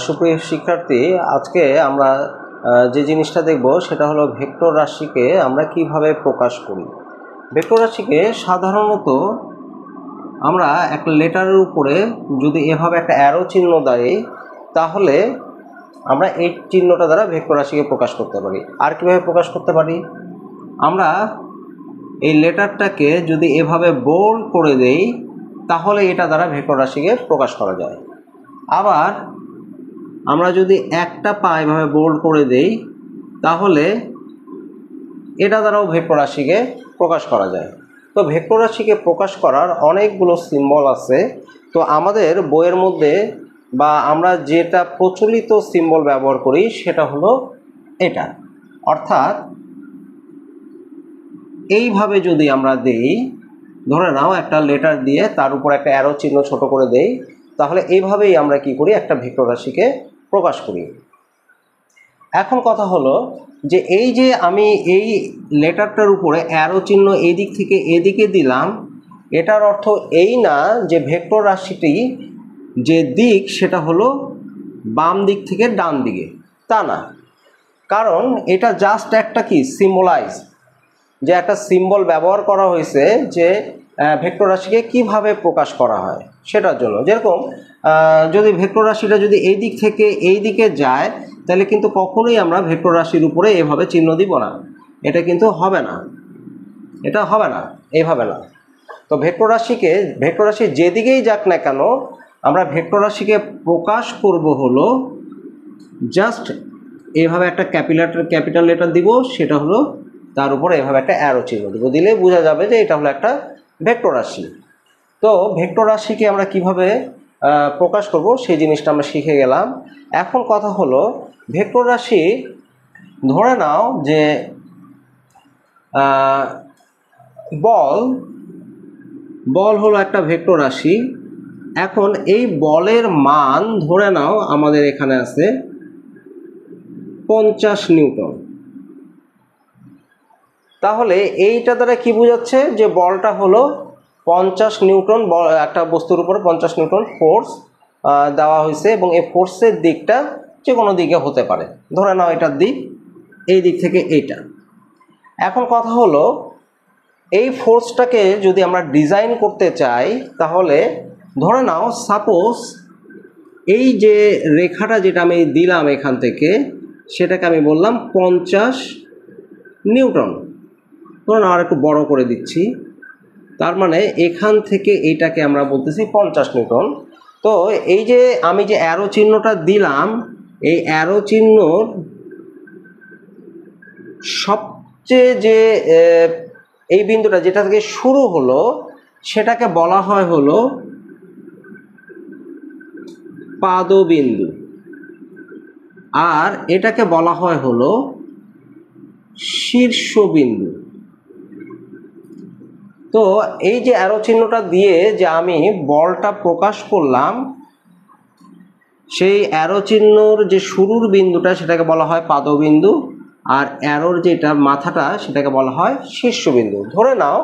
সুপ্রিয় শিক্ষার্থী, আজকে আমরা যে জিনিসটা দেখব সেটা হলো ভেক্টর রাশিকে আমরা কিভাবে প্রকাশ করি। ভেক্টর রাশিকে সাধারণত আমরা একটা লেটারের উপরে যদি এভাবে একটা অ্যারো চিহ্ন দেই, তাহলে আমরা এই চিহ্নটা দ্বারা ভেক্টর রাশিকে প্রকাশ করতে পারি। আর কিভাবে প্রকাশ করতে পারি, আমরা এই লেটারটাকে যদি এভাবে বোল্ড করে দেই, তাহলে এটা দ্বারা ভেক্টর রাশিকে প্রকাশ করা যায়। আবার আমরা যদি একটা পা এভাবে বোল্ড করে দেই, তাহলে এটা দ্বারাও ভেক্টর রাশিকে প্রকাশ করা যায়। তো ভেক্টর রাশিকে প্রকাশ করার অনেকগুলো সিম্বল আছে। তো আমাদের বইয়ের মধ্যে বা আমরা যেটা প্রচলিত সিম্বল ব্যবহার করি সেটা হলো এটা। অর্থাৎ এইভাবে যদি আমরা দেই, ধরে নাও একটা লেটার দিয়ে তার উপর একটা অ্যারো চিহ্ন ছোট করে দেই, তাহলে এইভাবেই আমরা কি করি, একটা ভেক্টর রাশিকে প্রকাশ করি। এখন কথা হলো যে এই যে আমি এই লেটারটার উপরে অ্যারো চিহ্ন এই দিক থেকে এদিকে দিলাম, এটার অর্থ এই না যে ভেক্টর রাশিটি যে দিক সেটা হলো বাম দিক থেকে ডান দিকে, তা না। কারণ এটা জাস্ট একটা কি সিম্বলাইজ, যে একটা সিম্বল ব্যবহার করা হয়েছে যে ভেক্টর রাশিকে কিভাবে প্রকাশ করা হয় সেটার জন্য। যেরকম যদি ভেক্টর রাশিটা যদি এই দিক থেকে এই দিকে যায়, তাহলে কিন্তু কখনোই আমরা ভেক্টর রাশির উপরে এভাবে চিহ্ন দিব না, এটা কিন্তু হবে না, এটা হবে না, এইভাবে না। তো ভেক্টর রাশি যেদিকেই যাক না কেন, আমরা ভেক্টর রাশিকে প্রকাশ করব হলো জাস্ট এইভাবে একটা ক্যাপিটাল লেটার দিব, সেটা হলো তার উপরে এভাবে একটা অ্যারো চিহ্ন দিব, দিলে বোঝা যাবে যে এটা হলো একটা ভেক্টর রাশি। তো ভেক্টর রাশিকে আমরা কিভাবে প্রকাশ করব সেই জিনিসটা আমরা শিখে গেলাম। এখন কথা হলো ভেক্টর রাশি, ধরে নাও যে বল হলো একটা ভেক্টর রাশি। এখন এই বলের মান ধরে নাও আমাদের এখানে আছে 50 নিউটন। তাহলে এইটা দ্বারা কি বোঝাচ্ছে, যে বলটা হলো 50 নিউটন, একটা বস্তুর উপর 50 নিউটন ফোর্স দেওয়া হয়েছে, এবং এই ফোর্সের দিকটা যে কোনো দিকে হতে পারে। ধরে নাও এটার দিক এই দিক থেকে এইটা। এখন কথা হলো এই ফোর্সটাকে যদি আমরা ডিজাইন করতে চাই, তাহলে ধরে নাও সাপোজ এই যে রেখাটা যেটা আমি দিলাম এখান থেকে, সেটাকে আমি বললাম 50 নিউটন। ধরুন আর একটু বড় করে দিচ্ছি, তার মানে এখান থেকে এইটাকে আমরা বলতেছি 50 নিউটন। তো এই যে আমি যে অ্যারো চিহ্নটা দিলাম, এই অ্যারো চিহ্নর সবচেয়ে যে এই বিন্দুটা যেটা থেকে শুরু হলো, সেটাকে বলা হয় হলো পাদবিন্দু, আর এটাকে বলা হয় হলো শীর্ষবিন্দু। তো এই যে অ্যারো চিহ্নটা দিয়ে যে আমি বলটা প্রকাশ করলাম, সেই অ্যারো চিহ্নর যে শুরুর বিন্দুটা সেটাকে বলা হয় পাদবিন্দু, আর অ্যারোর যেটা মাথাটা সেটাকে বলা হয় শীর্ষবিন্দু। ধরে নাও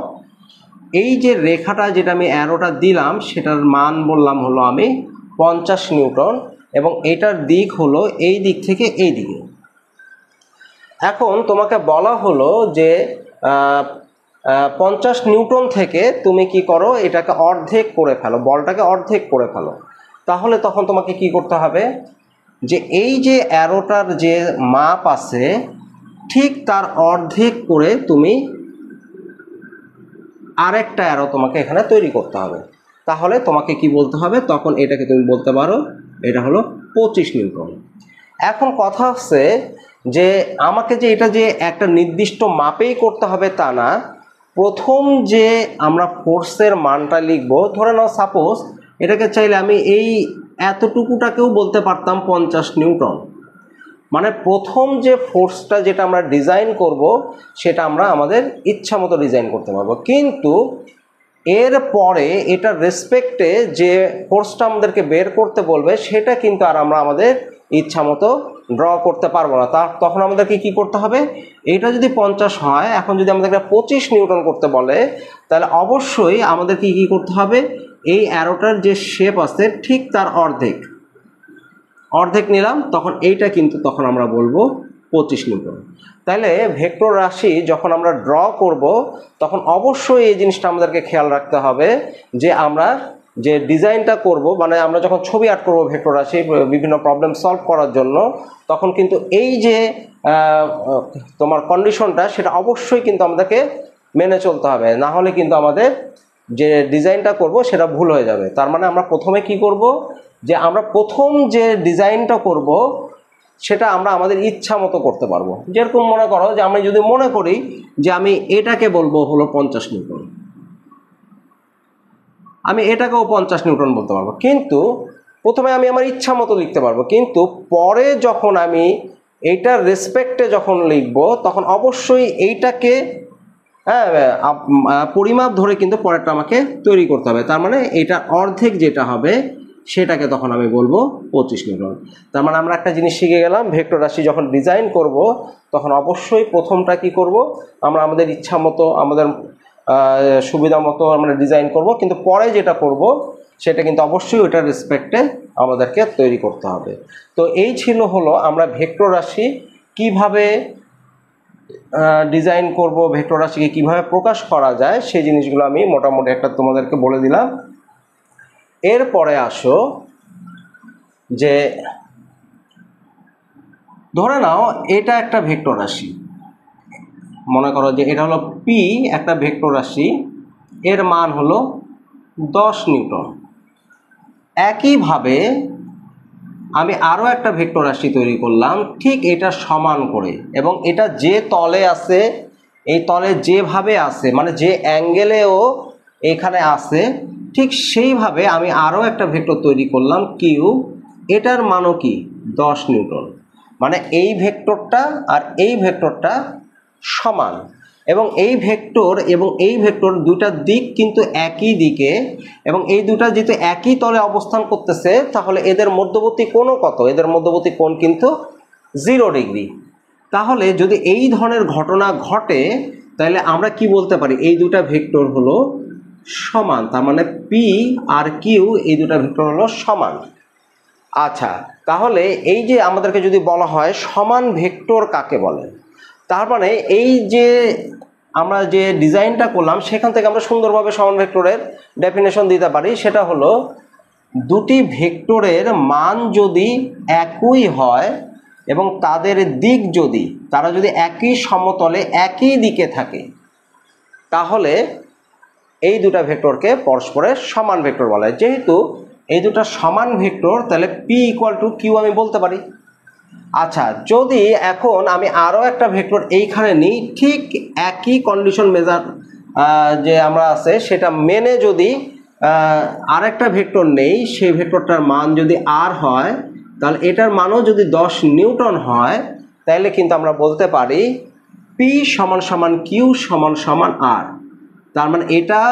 এই যে রেখাটা যেটা আমি অ্যারোটা দিলাম, সেটার মান বললাম হলো আমি 50 নিউটন, এবং এটার দিক হলো এই দিক থেকে এই দিকে। এখন তোমাকে বলা হলো যে 50 নিউটন থেকে তুমি কি করো, এটাকে অর্ধেক করে ফেলো, বলটাকে অর্ধেক করে ফেলো। তাহলে তখন তোমাকে কি করতে হবে, যে এই যে অ্যারোটার যে মাপ আছে, ঠিক তার অর্ধেক করে তুমি আরেকটা অ্যারো তোমাকে এখানে তৈরি করতে হবে। তাহলে তোমাকে কি বলতে হবে, তখন এটাকে তুমি বলতে পারো এটা হলো 25 নিউটন। এখন কথা হচ্ছে যে আমাকে যে এটা যে একটা নির্দিষ্ট মাপেই করতে হবে তা না। প্রথম যে আমরা ফোর্সের মানটা লিখবো, ধরে নাও সাপোজ এটাকে চাইলে আমি এই এতটুকুটাকেও বলতে পারতাম 50 নিউটন। মানে প্রথম যে ফোর্সটা যেটা আমরা ডিজাইন করব, সেটা আমরা আমাদের ইচ্ছা মতো ডিজাইন করতে পারবো, কিন্তু এর পরে এটার রেসপেক্টে যে ফোর্সটা আমাদেরকে বের করতে বলবে, সেটা কিন্তু আর আমরা আমাদের ইচ্ছা মতো ড্র করতে পারবো না। তখন আমাদেরকে কি করতে হবে, এটা যদি 50 হয়, এখন যদি আমাদেরকে 25 নিউটন করতে বলে, তাহলে অবশ্যই আমাদেরকে কি করতে হবে, এই অ্যারোটার যে শেপ আছে ঠিক তার অর্ধেক, অর্ধেক নিলাম, তখন এইটা কিন্তু তখন আমরা বলবো 25 নিউটন। তাহলে ভেক্টর রাশি যখন আমরা ড্র করব তখন অবশ্যই এই জিনিসটা আমাদেরকে খেয়াল রাখতে হবে যে আমরা যে ডিজাইনটা করব, মানে আমরা যখন ছবি আর্ট করব ভেক্টর রাশি বিভিন্ন প্রবলেম সলভ করার জন্য, তখন কিন্তু এই যে তোমার কন্ডিশনটা সেটা অবশ্যই কিন্তু আমাদেরকে মেনে চলতে হবে, না হলে কিন্তু আমাদের যে ডিজাইনটা করব সেটা ভুল হয়ে যাবে। তার মানে আমরা প্রথমে কি করব, যে আমরা প্রথম যে ডিজাইনটা করব সেটা আমরা আমাদের ইচ্ছা মতো করতে পারবো। যেরকম মনে করো যে আমি যদি মনে করি যে আমি এটাকে বলবো হলো 50 নিউটন, আমি এটাকেও 50 নিউটন বলতে পারবো, কিন্তু প্রথমে আমি আমার ইচ্ছা মতো লিখতে পারবো, কিন্তু পরে যখন আমি এইটার রেসপেক্টে যখন লিখবো তখন অবশ্যই এইটাকে পরিমাপ ধরে কিন্তু পরেরটা আমাকে তৈরি করতে হবে। তার মানে এটা অর্ধেক যেটা হবে সেটাকে তখন আমি বলবো 25 নিউটন। তার মানে আমরা একটা জিনিস শিখে গেলাম, ভেক্টর রাশি যখন ডিজাইন করব তখন অবশ্যই প্রথমটা কি করব, আমরা আমাদের ইচ্ছা মতো আমাদের সুবিধা মতো আমরা ডিজাইন করব, কিন্তু পরে যেটা করব সেটা কিন্তু অবশ্যই ওইটার রেসপেক্টে আমাদেরকে তৈরি করতে হবে। তো এই ছিল হলো আমরা ভেক্টর রাশি কিভাবে ডিজাইন করব, ভেক্টর রাশিকে কিভাবে প্রকাশ করা যায় সেই জিনিসগুলো আমি মোটামুটি একটা তোমাদেরকে বলে দিলাম। এরপরে আসো যে ধরে নাও এটা একটা ভেক্টর রাশি, মনে করো যে এটা হলো পি একটা ভেক্টর রাশি, এর মান হলো 10 নিউটন। একইভাবে আমি আরও একটা ভেক্টর রাশি তৈরি করলাম ঠিক এটা সমান করে, এবং এটা যে তলে আছে এই তলে যেভাবে আছে মানে যে অ্যাঙ্গেলেও এখানে আছে ঠিক সেইভাবে আমি আরও একটা ভেক্টর তৈরি করলাম কিউ, এটার মানও কি 10 নিউটন। মানে এই ভেক্টরটা আর এই ভেক্টরটা সমান, এবং এই ভেক্টর এবং এই ভেক্টর দুটার দিক কিন্তু একই দিকে, এবং এই দুটা যেহেতু একই তলে অবস্থান করতেছে তাহলে এদের মধ্যবর্তী কোণও কত, এদের মধ্যবর্তী কোণ কিন্তু 0 ডিগ্রি। তাহলে যদি এই ধরনের ঘটনা ঘটে তাহলে আমরা কি বলতে পারি, এই দুটা ভেক্টর হলো সমান, তার মানে পি আর কিউ এই দুটা ভেক্টর হলো সমান। আচ্ছা, তাহলে এই যে আমাদেরকে যদি বলা হয় সমান ভেক্টর কাকে বলে, তার মানে এই যে আমরা যে ডিজাইনটা করলাম সেখান থেকে আমরা সুন্দরভাবে সমান ভেক্টরের ডেফিনেশন দিতে পারি। সেটা হলো দুটি ভেক্টরের মান যদি একই হয় এবং তাদের দিক যদি তারা যদি একই সমতলে একই দিকে থাকে তাহলে এই দুটা ভেক্টরকে পরস্পরের সমান ভেক্টর বলা হয়। যেহেতু এই দুটা সমান ভেক্টর তাহলে পি ইকুয়াল টু কিউ আমি বলতে পারি। আচ্ছা, যদি এখন আমি আরও একটা ভেক্টর এইখানে নিই ঠিক একই কন্ডিশন মেজার যে আমরা আছে সেটা মেনে যদি আরেকটা ভেক্টর নেই, সেই ভেক্টরটার মান যদি আর হয় তাহলে এটার মানও যদি 10 নিউটন হয় তাহলে কিন্তু আমরা বলতে পারি পি সমান সমান কিউ সমান সমান আর। তার মানে এটা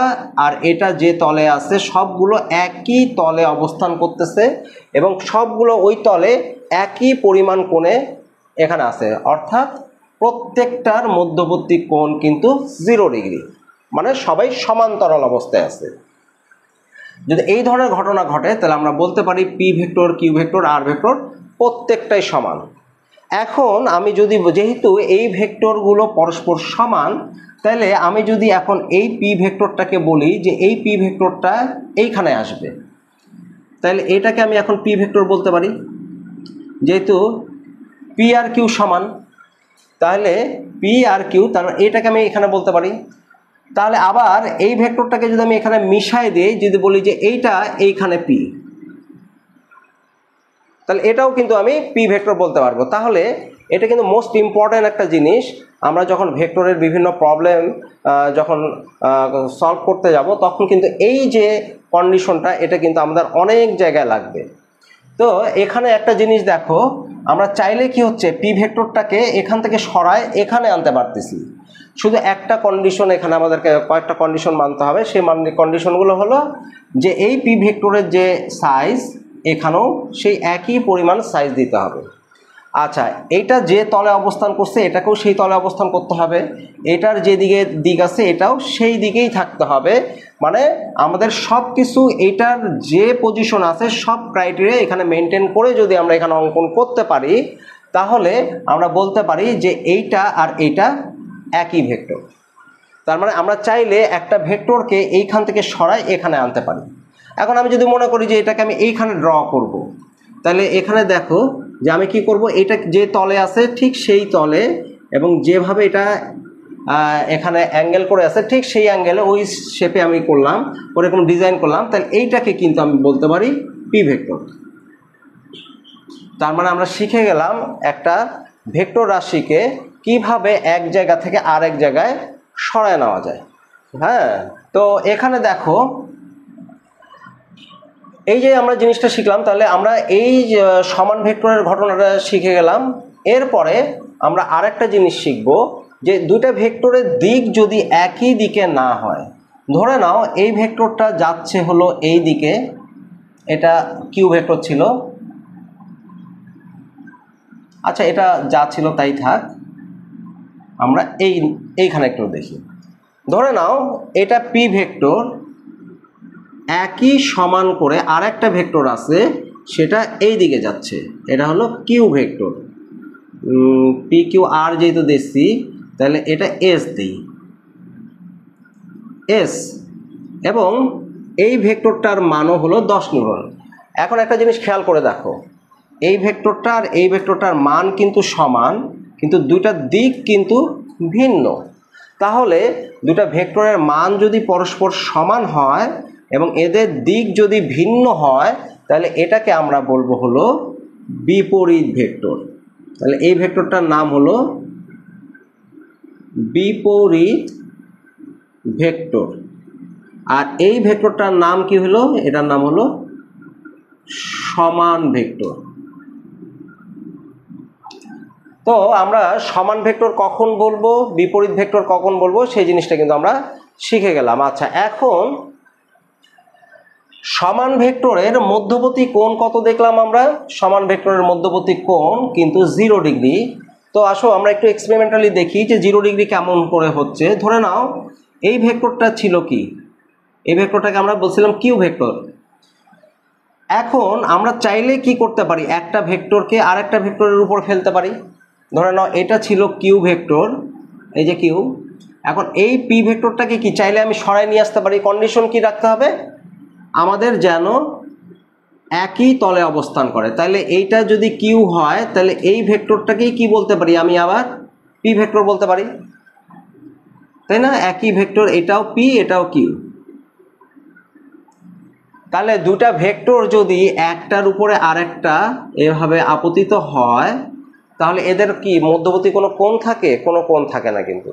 আর এটা যে তলে আছে সবগুলো একই তলে অবস্থান করতেছে এবং সবগুলো ওই তলে একই পরিমাণ কোণে এখানে আছে, অর্থাৎ প্রত্যেকটার মধ্যবর্তী কোণ কিন্তু 0 ডিগ্রি, মানে সবাই সমান্তরাল অবস্থায় আছে। যদি এই ধরনের ঘটনা ঘটে তাহলে আমরা বলতে পারি পি ভেক্টর কিউ ভেক্টর আর ভেক্টর প্রত্যেকটাই সমান। এখন আমি যদি যেহেতু এই ভেক্টরগুলো পরস্পর সমান তাহলে আমি যদি এখন এই পি ভেক্টরটাকে বলি যে এই পি ভেক্টরটা এইখানে আসবে, তাহলে এটাকে আমি এখন পি ভেক্টর বলতে পারি। যেহেতু পি আর কিউ সমান তাহলে পি আর কিউ, তার এটাকে আমি এখানে বলতে পারি। তাহলে আবার এই ভেক্টরটাকে যদি আমি এখানে মিশাই দিই, যদি বলি যে এইটা এইখানে পি, তাহলে এটাও কিন্তু আমি পি ভেক্টর বলতে পারবো। তাহলে এটা কিন্তু মোস্ট ইম্পর্ট্যান্ট একটা জিনিস, আমরা যখন ভেক্টরের বিভিন্ন প্রবলেম যখন সলভ করতে যাব তখন কিন্তু এই যে কন্ডিশনটা এটা কিন্তু আমাদের অনেক জায়গায় লাগবে। তো এখানে একটা জিনিস দেখো, আমরা চাইলে কি হচ্ছে পি ভেক্টরটাকে এখান থেকে সরায় এখানে আনতে পারতেছি, শুধু একটা কন্ডিশন এখানে আমাদেরকে কয়েকটা কন্ডিশন মানতে হবে। সেই কন্ডিশনগুলো হলো যে এই পি ভেক্টরের যে সাইজ এখানেও সেই একই পরিমাণ সাইজ দিতে হবে। আচ্ছা, এইটা যে তলে অবস্থান করছে এটাকেও সেই তলে অবস্থান করতে হবে, এটার যে দিক আছে এটাও সেই দিকেই থাকতে হবে। মানে আমাদের সব কিছু এইটার যে পজিশন আছে সব ক্রাইটেরিয়া এখানে মেনটেন করে যদি আমরা এখানে অঙ্কন করতে পারি তাহলে আমরা বলতে পারি যে এইটা আর এইটা একই ভেক্টর। তার মানে আমরা চাইলে একটা ভেক্টরকে এইখান থেকে সরাই এখানে আনতে পারি। এখন আমি যদি মনে করি যে এটাকে আমি এইখানে ড্র করব, তাহলে এখানে দেখো যে আমি কি করব, এটা যে তলে আছে ঠিক সেই তলে এবং যেভাবে এটা এখানে অ্যাঙ্গেল করে আছে ঠিক সেই অ্যাঙ্গেলে ওই শেপে আমি করলাম, ওরকম ডিজাইন করলাম, তাহলে এইটাকে কিন্তু আমি বলতে পারি পি ভেক্টর। তার মানে আমরা শিখে গেলাম একটা ভেক্টর রাশিকে কিভাবে এক জায়গা থেকে আরেক জায়গায় সরায় নেওয়া যায়। হ্যাঁ, তো এখানে দেখো এই যে আমরা জিনিসটা শিখলাম, তাহলে আমরা এই সমান ভেক্টরের ঘটনাটা শিখে গেলাম। এরপরে আমরা আরেকটা জিনিস শিখব যে দুইটা ভেক্টরের দিক যদি একই দিকে না হয়, ধরে নাও এই ভেক্টরটা যাচ্ছে হলো এই দিকে, এটা কিউ ভেক্টর ছিল, আচ্ছা এটা যা ছিল তাই থাক, আমরা এইখানে একটু দেখি। ধরে নাও এটা পি ভেক্টর, একই সমান করে আরেকটা ভেক্টর আছে সেটা এই দিকে যাচ্ছে, এটা হলো Q vector. P Q R যেহেতু দেখছি তাহলে এটা এস দিই, এস, এবং এই ভেক্টরটার মানও হলো 10 নিউটন। এখন একটা জিনিস খেয়াল করে দেখো, এই ভেক্টরটা আর এই ভেক্টরটার মান কিন্তু সমান, কিন্তু দুইটা দিক কিন্তু ভিন্ন। তাহলে দুটা ভেক্টরের মান যদি পরস্পর সমান হয় এবং এদের দিক যদি ভিন্ন হয় তাহলে এটাকে আমরা বলবো হলো বিপরীত ভেক্টর। তাহলে এই ভেক্টরটার নাম হলো বিপরীত ভেক্টর, আর এই ভেক্টরটার নাম কি হলো, এটার নাম হলো সমান ভেক্টর। তো আমরা সমান ভেক্টর কখন বলবো, বিপরীত ভেক্টর কখন বলবো সেই জিনিসটা কিন্তু আমরা শিখে গেলাম। আচ্ছা, এখন সমান ভেক্টরের মধ্যবর্তী কোণ কত দেখলাম আমরা, সমান ভেক্টরের মধ্যবর্তী কোণ কিন্তু 0 ডিগ্রি। তো আসো আমরা একটু এক্সপেরিমেন্টালি দেখি যে 0 ডিগ্রি কেমন করে হচ্ছে। ধরে নাও এই ভেক্টরটা ছিল কি, এই ভেক্টরটাকে আমরা বলছিলাম কিউ ভেক্টর। এখন আমরা চাইলে কি করতে পারি, একটা ভেক্টরকে আরেকটা ভেক্টরের উপর ফেলতে পারি। ধরে নাও এটা ছিল কিউ ভেক্টর, এই যে কিউ, এখন এই পি ভেক্টরটাকে কি চাইলে আমি সরাই নিয়ে আসতে পারি। কন্ডিশন কি রাখতে হবে, আমাদের যেন একই তলে অবস্থান করে। তাহলে এইটা যদি কিউ হয় তাহলে এই ভেক্টরটাকেই কি বলতে পারি, আমি আবার পি ভেক্টর বলতে পারি, তাই না? একই ভেক্টর, এটাও পি এটাও কিউ। তাহলে দুটা ভেক্টর যদি একটার উপরে আরেকটা এভাবে আপতিত হয় তাহলে এদের কি মধ্যবর্তী কোনো কোণ থাকে, কোনো কোণ থাকে না কিন্তু,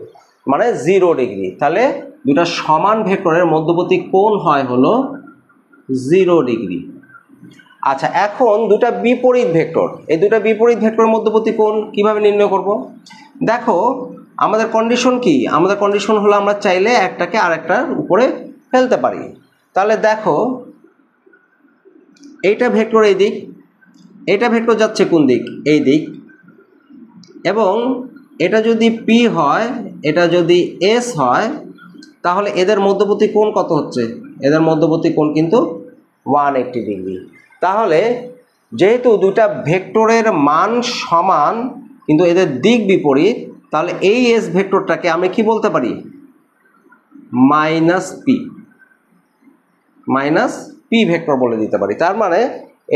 মানে 0 ডিগ্রি। তাহলে দুটা সমান ভেক্টরের মধ্যবর্তী কোণ হয় হলো 0 ডিগ্রি। আচ্ছা, এখন দুটা বিপরীত ভেক্টর, এই দুটা বিপরীত ভেক্টরের মধ্যবর্তী কোণ কিভাবে নির্ণয় করব। দেখো আমাদের কন্ডিশন কি, আমাদের কন্ডিশন হলো আমরা চাইলে একটাকে আরেকটার উপরে ফেলতে পারি। তাহলে দেখো এইটা ভেক্টর এই দিক, এইটা ভেক্টর যাচ্ছে কোন দিক, এই দিক, এবং এটা যদি পি হয় এটা যদি এস হয় তাহলে এদের মধ্যবর্তী কোণ কত হচ্ছে, এদের মধ্যবর্তী কোণ কিন্তু 180 ডিগ্রি। তাহলে যেহেতু দুটা ভেক্টরের মান সমান কিন্তু এদের দিক বিপরীত, তাহলে এই এস ভেক্টরটাকে আমি কি বলতে পারি, মাইনাস পি ভেক্টর বলে দিতে পারি। তার মানে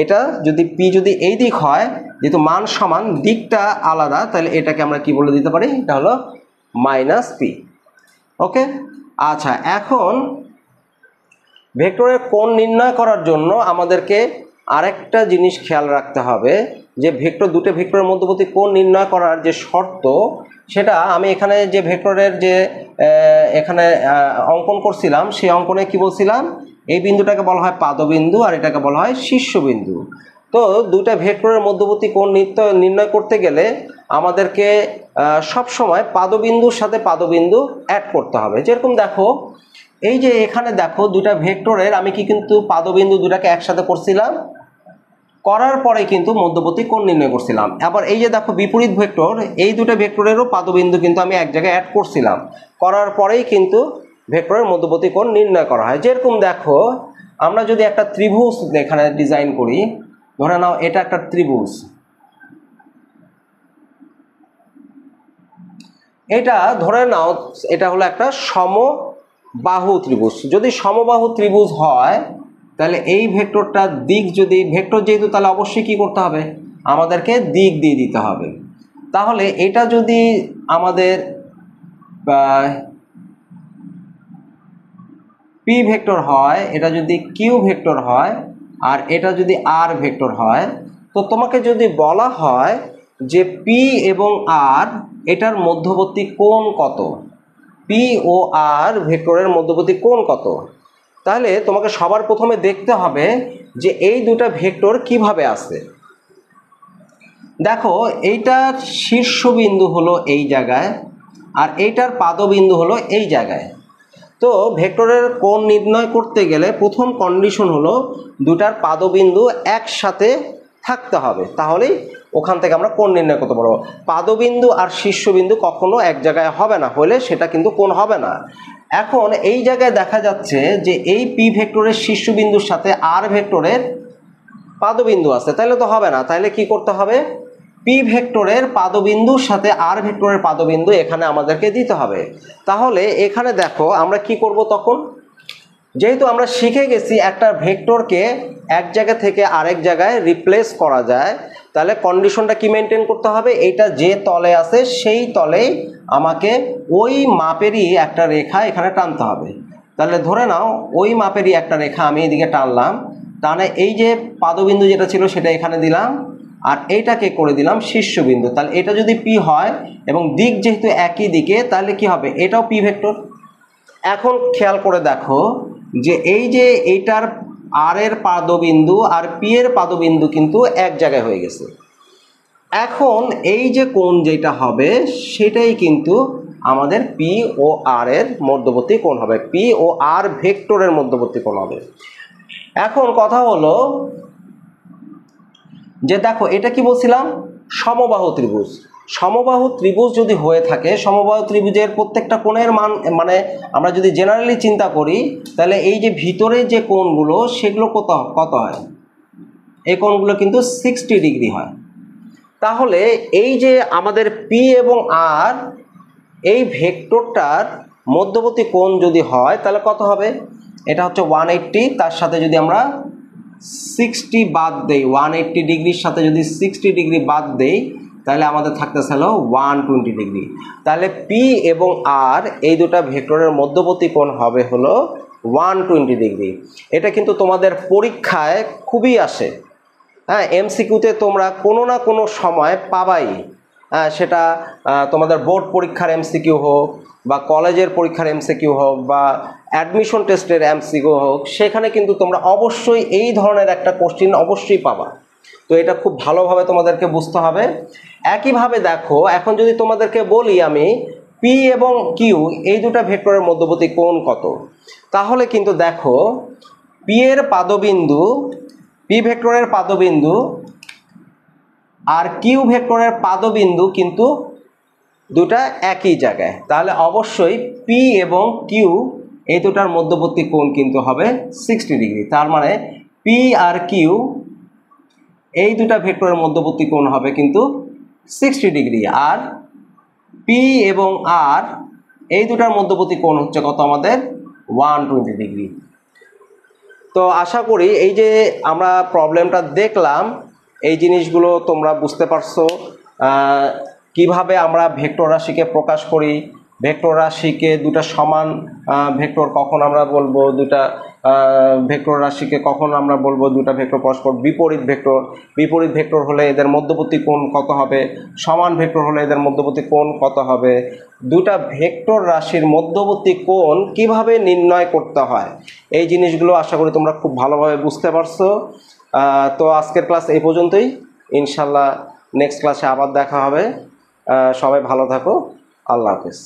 এটা যদি পি যদি এই দিক হয়, যেহেতু মান সমান দিকটা আলাদা, তাহলে এটাকে আমরা কি বলে দিতে পারি, এটা হলো মাইনাস পি। ওকে, আচ্ছা, এখন ভেক্টরের কোণ নির্ণয় করার জন্য আমাদেরকে আরেকটা জিনিস খেয়াল রাখতে হবে যে দুটো ভেক্টরের মধ্যবর্তী কোণ নির্ণয় করার যে শর্ত, সেটা আমি এখানে যে ভেক্টরের যে এখানে অঙ্কন করছিলাম সেই অঙ্কনে কি বলছিলাম, এই বিন্দুটাকে বলা হয় পাদবিন্দু আর এটাকে বলা হয় শীর্ষবিন্দু। তো দুটা ভেক্টরের মধ্যবর্তী কোণ নির্ণয় করতে গেলে আমাদেরকে সব সময় পাদবিন্দুর সাথে পাদবিন্দু অ্যাড করতে হবে। যেরকম দেখো এই যে এখানে দেখো দুটা ভেক্টরের আমি কি কিন্তু পাদবিন্দু দুটাকে একসাথে করছিলাম, করার পরে কিন্তু মধ্যবর্তী কোণ নির্ণয় করছিলাম। আবার এই যে দেখো বিপরীত ভেক্টর, এই দুটো ভেক্টরেরও পাদবিন্দু কিন্তু আমি এক জায়গায় অ্যাড করছিলাম, করার পরেই কিন্তু ভেক্টরের মধ্যবর্তী কোণ নির্ণয় করা হয়। যেরকম দেখো আমরা যদি একটা ত্রিভুজ এখানে ডিজাইন করি, ধরে নাও এটা একটা ত্রিভুজ, এটা ধরে নাও এটা হলো একটা সমবাহু ত্রিভুজ। যদি সমবাহু ত্রিভুজ হয় তাহলে এই ভেক্টরটার দিক, যদি ভেক্টর যেহেতু, তাহলে অবশ্যই কি করতে হবে, আমাদেরকে দিক দিয়ে দিতে হবে। তাহলে এটা যদি আমাদের পি ভেক্টর হয়, এটা যদি কিউ ভেক্টর হয়, আর এটা যদি আর ভেক্টর হয়, তো তোমাকে যদি বলা হয় যে পি এবং আর এটার মধ্যবর্তী কোণ কত, পি ও আর ভেক্টরের মধ্যবর্তী কোণ কত, তাহলে তোমাকে সবার প্রথমে দেখতে হবে যে এই দুটা ভেক্টর কিভাবে আছে। দেখো এইটার শীর্ষবিন্দু হলো এই জায়গায়, আর এইটার পাদবিন্দু হলো এই জায়গায়। তো ভেক্টরের কোণ নির্ণয় করতে গেলে প্রথম কন্ডিশন হলো দুটার পাদবিন্দু একসাথে থাকতে হবে, তাহলেই ওখান থেকে আমরা কোণ নির্ণয় করতে পারবো। পাদবিন্দু আর শীর্ষবিন্দু কখনো এক জায়গায় হবে না, হলে সেটা কিন্তু কোণ হবে না। এখন এই জায়গায় দেখা যাচ্ছে যে এই পি ভেক্টরের শীর্ষবিন্দুর সাথে আর ভেক্টরের পাদবিন্দু আছে, তাহলে তো হবে না। তাহলে কি করতে হবে, পি ভেক্টরের পাদবিন্দুর সাথে আর ভেক্টরের পাদবিন্দু এখানে আমাদেরকে দিতে হবে। তাহলে এখানে দেখো আমরা কি করব, তখন যেহেতু আমরা শিখে গেছি একটা ভেক্টরকে এক জায়গা থেকে আরেক জায়গায় রিপ্লেস করা যায়, তাহলে কন্ডিশনটা কি মেনটেন করতে হবে, এইটা যে তলে আছে সেই তলেই আমাকে ওই মাপেরই একটা রেখা এখানে টানতে হবে। তাহলে ধরে নাও ওই মাপেরই একটা রেখা আমি এদিকে টানলাম, তাহলে এই যে পাদবিন্দু যেটা ছিল সেটা এখানে দিলাম, আর এইটাকে করে দিলাম শীর্ষবিন্দু। তাহলে এটা যদি পি হয় এবং দিক যেহেতু একই দিকে, তাহলে কি হবে, এটাও পি ভেক্টর। এখন খেয়াল করে দেখো যে এই যে এইটার আর এর পাদবিন্দু আর পি এর পাদবিন্দু কিন্তু এক জায়গায় হয়ে গেছে। এখন এই যে কোণ যেটা হবে সেটাই কিন্তু আমাদের পি ও আর এর মধ্যবর্তী কোণ হবে, পি ও আর ভেক্টরের মধ্যবর্তী কোণ হবে। এখন কথা হলো যে দেখো এটা কি বলছিলাম, সমবাহু ত্রিভুজ। সমবাহু ত্রিভুজ যদি হয়ে থাকে, সমবাহু ত্রিভুজের প্রত্যেকটা কোণের মান, মানে আমরা যদি জেনারেলি চিন্তা করি, তাহলে এই যে ভিতরে যে কোণগুলো সেগুলো কত কত হয়, এই কোণগুলো কিন্তু 60 ডিগ্রি হয়। তাহলে এই যে আমাদের পি এবং আর এই ভেক্টরটার মধ্যবর্তী কোণ যদি হয় তাহলে কত হবে, এটা হচ্ছে 180, তার সাথে যদি আমরা 60 বাদ দেই, 180 ডিগ্রির সাথে যদি 60 ডিগ্রি বাদ দেই, তাহলে আমাদের থাকতেছে হলো 120 ডিগ্রি। তাহলে পি এবং আর এই দুটা ভেক্টরের মধ্যবর্তী কোণ হবে হলো 120 ডিগ্রি। এটা কিন্তু তোমাদের পরীক্ষায় খুবই আসে, হ্যাঁ, এমসিকিউতে তোমরা কোনো না কোনো সময় পাবাই। সেটা তোমাদের বোর্ড পরীক্ষার এমসিকিউ হোক, বা কলেজের পরীক্ষার এমসিকিউ হোক, বা অ্যাডমিশন টেস্টের এমসিকিউ হোক, সেখানে কিন্তু তোমরা অবশ্যই এই ধরনের একটা কোশ্চেন অবশ্যই পাবা। তো এটা খুব ভালোভাবে তোমাদেরকে বুঝতে হবে। একইভাবে দেখো এখন যদি তোমাদেরকে বলি আমি পি এবং কিউ এই দুটা ভেক্টরের মধ্যবর্তী কোণ কত, তাহলে কিন্তু দেখো পি এর পাদবিন্দু, পি ভেক্টরের পাদবিন্দু আর কিউ ভেক্টরের পাদবিন্দু কিন্তু দুটা একই জায়গায়, তাহলে অবশ্যই পি এবং কিউ এই দুটার মধ্যবর্তী কোণ কিন্তু হবে 60 ডিগ্রি। তার মানে পি আর কিউ এই দুটা ভেক্টরের মধ্যবর্তী কোণ হবে কিন্তু 60 ডিগ্রি, আর পি এবং আর এই দুটার মধ্যবর্তী কোণ হচ্ছে কত আমাদের 120 ডিগ্রি। তো আশা করি এই যে আমরা প্রবলেমটা দেখলাম, এই জিনিসগুলো তোমরা বুঝতে পারছো কিভাবে আমরা ভেক্টর রাশিকে প্রকাশ করি। ভেক্টর রাশিকে দুটা সমান ভেক্টর কখন আমরা বলবো, দুটা ভেক্টর রাশিকে কখন আমরা বলবো দুটা ভেক্টর পরস্পর বিপরীত ভেক্টর, বিপরীত ভেক্টর হলে এদের মধ্যবর্তী কোণ কত হবে, সমান ভেক্টর হলে এদের মধ্যবর্তী কোণ কত হবে, দুটা ভেক্টর রাশির মধ্যবর্তী কোণ কিভাবে নির্ণয় করতে হয়, এই জিনিসগুলো আশা করি তোমরা খুব ভালোভাবে বুঝতে পারছো। তো আজকের ক্লাস এই পর্যন্তই, ইনশাল্লাহ নেক্সট ক্লাসে আবার দেখা হবে। সবাই ভালো থাকো, আল্লাহ হাফেজ।